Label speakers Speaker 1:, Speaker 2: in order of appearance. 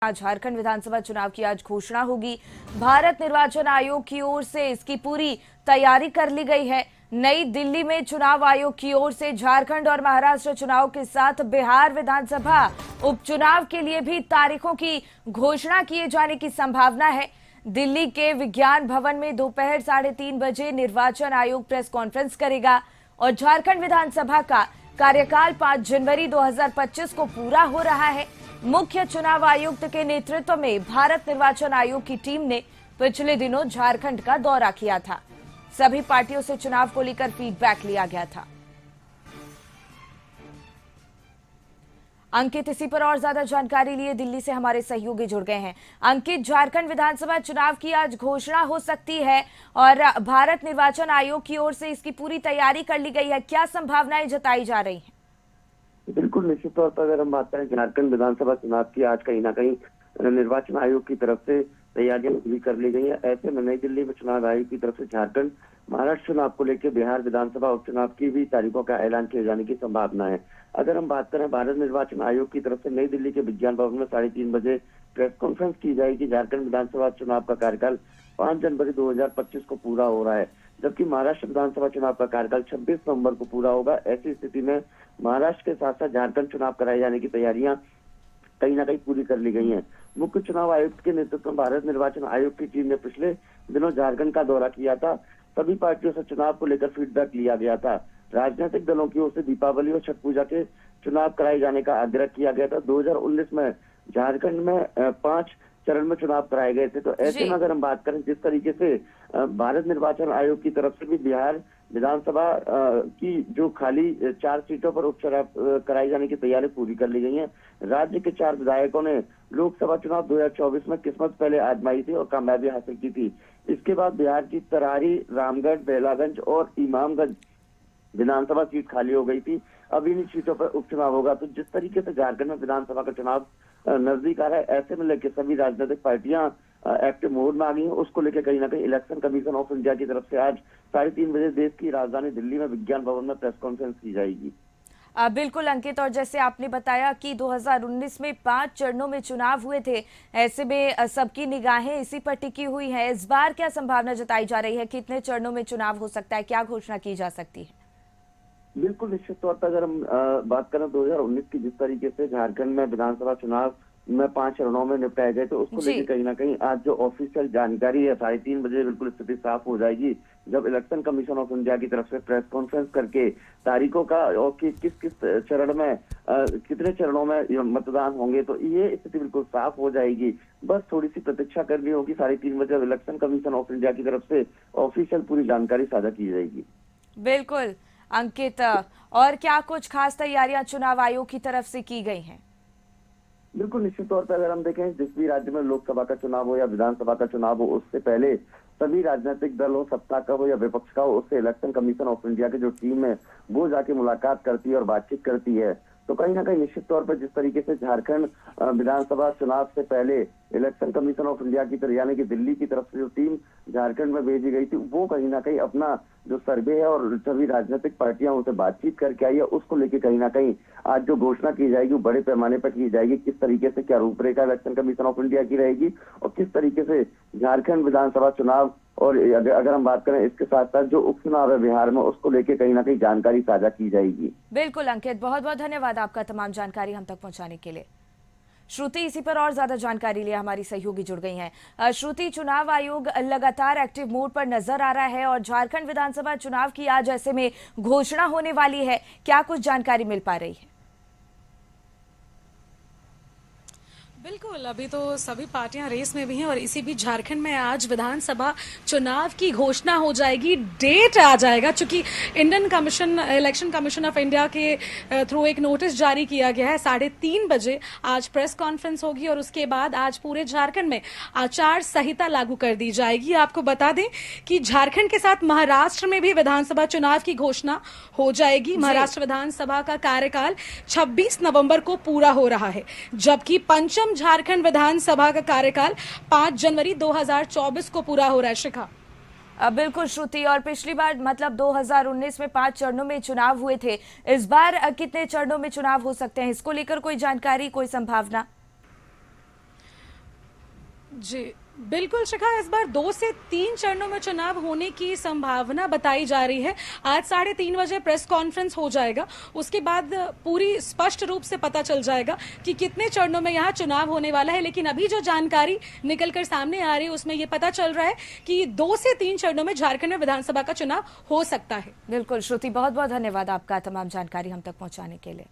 Speaker 1: झारखंड विधानसभा चुनाव की आज घोषणा होगी। भारत निर्वाचन आयोग की ओर से इसकी पूरी तैयारी कर ली गई है। नई दिल्ली में चुनाव आयोग की ओर से झारखंड और महाराष्ट्र चुनाव के साथ बिहार विधानसभा उपचुनाव के लिए भी तारीखों की घोषणा किए जाने की संभावना है। दिल्ली के विज्ञान भवन में दोपहर 3:30 बजे निर्वाचन आयोग प्रेस कॉन्फ्रेंस करेगा और झारखंड विधानसभा का कार्यकाल 5 जनवरी 2025 को पूरा हो रहा है। मुख्य चुनाव आयुक्त के नेतृत्व में भारत निर्वाचन आयोग की टीम ने पिछले दिनों झारखंड का दौरा किया था। सभी पार्टियों से चुनाव को लेकर फीडबैक लिया गया था। अंकित, इसी पर और ज्यादा जानकारी लिए दिल्ली से हमारे सहयोगी जुड़ गए हैं। अंकित, झारखंड विधानसभा चुनाव की आज घोषणा हो सकती है और भारत निर्वाचन आयोग की ओर से इसकी पूरी तैयारी कर ली गई है। क्या संभावनाएं जताई जा रही हैं?
Speaker 2: बिल्कुल, निश्चित तौर पर अगर हम बात करें झारखंड विधानसभा चुनाव की, आज कहीं ना कहीं निर्वाचन आयोग की तरफ से तैयारियां भी कर ली गई है। ऐसे में नई दिल्ली में चुनाव आयोग की तरफ से झारखंड महाराष्ट्र चुनाव को लेकर बिहार विधानसभा उपचुनाव की भी तारीखों का ऐलान किए जाने की संभावना है। अगर हम बात करें भारत निर्वाचन आयोग की तरफ से नई दिल्ली के विज्ञान भवन में 3:30 बजे प्रेस कॉन्फ्रेंस की जाएगी। झारखंड विधानसभा चुनाव का कार्यकाल 5 जनवरी 2025 को पूरा हो रहा है, जबकि महाराष्ट्र विधानसभा चुनाव का कार्यकाल 26 नवंबर को पूरा होगा। ऐसी स्थिति में महाराष्ट्र के साथ साथ झारखंड चुनाव कराए जाने की तैयारियां कहीं ना कहीं पूरी कर ली गई हैं। मुख्य चुनाव आयुक्त के नेतृत्व में भारत निर्वाचन आयोग की टीम ने पिछले दिनों झारखंड का दौरा किया था। सभी पार्टियों से चुनाव को लेकर फीडबैक लिया गया था। राजनीतिक दलों की ओर से दीपावली और छठ पूजा के चुनाव कराए जाने का आग्रह किया गया था। 2019 में झारखंड में 5 चरण में चुनाव कराए गए थे। तो ऐसे में अगर हम बात करें जिस तरीके से भारत निर्वाचन आयोग की तरफ से भी बिहार विधानसभा की जो खाली 4 सीटों पर उपचुनाव कराए जाने की तैयारी पूरी कर ली गई है। राज्य के 4 विधायकों ने लोकसभा चुनाव 2024 में किस्मत पहले आजमाई थी और कामयाबी हासिल की थी। इसके बाद बिहार की तरारी, रामगढ़, बेलागंज और इमामगंज विधानसभा सीट खाली हो गई थी। अब इन सीटों पर उपचुनाव होगा। तो जिस तरीके से झारखंड में विधानसभा का चुनाव नजदीक आ रहा है, ऐसे में लेकर सभी राजनीतिक पार्टियां एक्टिव मोड में आ गई हैं। उसको लेकर कहीं ना कहीं इलेक्शन कमीशन ऑफ इंडिया की तरफ से आज 3:30 बजे देश की राजधानी दिल्ली में विज्ञान भवन में प्रेस कॉन्फ्रेंस की जाएगी।
Speaker 1: बिल्कुल अंकित, और जैसे आपने बताया कि 2019 में 5 चरणों में चुनाव हुए थे, ऐसे में सबकी निगाहें इसी पर टिकी हुई हैं। इस बार क्या संभावना जताई जा रही है? कितने चरणों में चुनाव हो सकता है? क्या घोषणा की जा सकती है?
Speaker 2: बिल्कुल, निश्चित तौर पर अगर हम बात करें 2019 की, जिस तरीके से झारखंड में विधानसभा चुनाव में 5 चरणों में निपटाए गए, तो उसको लेकर कहीं ना कहीं आज जो ऑफिशियल जानकारी है 3:30 बजे बिल्कुल स्थिति साफ हो जाएगी, जब इलेक्शन कमीशन ऑफ इंडिया की तरफ से प्रेस कॉन्फ्रेंस करके तारीखों का और किस किस चरण में कितने चरणों में मतदान होंगे, तो ये स्थिति बिल्कुल साफ हो जाएगी। बस थोड़ी सी प्रतीक्षा करनी होगी। 3:30 बजे जब इलेक्शन कमीशन ऑफ इंडिया की तरफ से ऑफिशियल पूरी जानकारी साझा की जाएगी।
Speaker 1: बिल्कुल अंकित, और क्या कुछ खास तैयारियां चुनाव आयोग की तरफ से की गई हैं?
Speaker 2: बिल्कुल, निश्चित तौर पर अगर हम देखें जिस भी राज्य में लोकसभा का चुनाव हो या विधानसभा का चुनाव हो, उससे पहले सभी राजनीतिक दल हो, सत्ता का हो या विपक्ष का हो, उससे इलेक्शन कमीशन ऑफ इंडिया की जो टीम है वो जाके मुलाकात करती है और बातचीत करती है। तो कहीं ना कहीं निश्चित तौर पर जिस तरीके से झारखंड विधानसभा चुनाव से पहले इलेक्शन कमीशन ऑफ इंडिया की तरफ यानी कि दिल्ली की तरफ से जो टीम झारखंड में भेजी गई थी, वो कहीं ना कहीं अपना जो सर्वे है और सभी राजनीतिक पार्टियां उनसे बातचीत करके आई है, उसको लेकर कहीं ना कहीं आज जो घोषणा की जाएगी वो बड़े पैमाने पर की जाएगी। किस तरीके से क्या रूपरेखा इलेक्शन कमीशन ऑफ इंडिया की रहेगी और किस तरीके से झारखंड विधानसभा चुनाव और अगर हम बात करें इसके साथ साथ जो उपचुनाव है बिहार में, उसको लेके कहीं ना कहीं जानकारी साझा की जाएगी।
Speaker 1: बिल्कुल अंकित, बहुत बहुत धन्यवाद आपका तमाम जानकारी हम तक पहुंचाने के लिए। श्रुति, इसी पर और ज्यादा जानकारी लिए हमारी सहयोगी जुड़ गई हैं। श्रुति, चुनाव आयोग लगातार एक्टिव मोड पर नजर आ रहा है और झारखंड विधानसभा चुनाव की आज ऐसे में घोषणा होने वाली है, क्या कुछ जानकारी मिल पा रही है?
Speaker 3: बिल्कुल, अभी तो सभी पार्टियां रेस में भी हैं और इसी बीच झारखंड में आज विधानसभा चुनाव की घोषणा हो जाएगी। डेट आ जाएगा, चूंकि इलेक्शन कमीशन ऑफ इंडिया के थ्रू एक नोटिस जारी किया गया है। 3:30 बजे आज प्रेस कॉन्फ्रेंस होगी और उसके बाद आज पूरे झारखंड में आचार संहिता लागू कर दी जाएगी। आपको बता दें कि झारखंड के साथ महाराष्ट्र में भी विधानसभा चुनाव की घोषणा हो जाएगी। महाराष्ट्र विधानसभा का कार्यकाल 26 नवंबर को पूरा हो रहा है, जबकि पंचम झारखंड विधानसभा का कार्यकाल 5 जनवरी 2024 को पूरा हो रहा है। शिखा,
Speaker 1: बिल्कुल श्रुति, और पिछली बार मतलब 2019 में 5 चरणों में चुनाव हुए थे, इस बार कितने चरणों में चुनाव हो सकते हैं? इसको लेकर कोई जानकारी, कोई संभावना?
Speaker 3: जी बिल्कुल शिखा, इस बार 2 से 3 चरणों में चुनाव होने की संभावना बताई जा रही है। आज 3:30 बजे प्रेस कॉन्फ्रेंस हो जाएगा, उसके बाद पूरी स्पष्ट रूप से पता चल जाएगा कि कितने चरणों में यहाँ चुनाव होने वाला है। लेकिन अभी जो जानकारी निकलकर सामने आ रही है उसमें ये पता चल रहा है कि 2 से 3 चरणों में झारखंड में विधानसभा का चुनाव हो सकता है।
Speaker 1: बिल्कुल श्रुति, बहुत बहुत धन्यवाद आपका तमाम जानकारी हम तक पहुंचाने के लिए।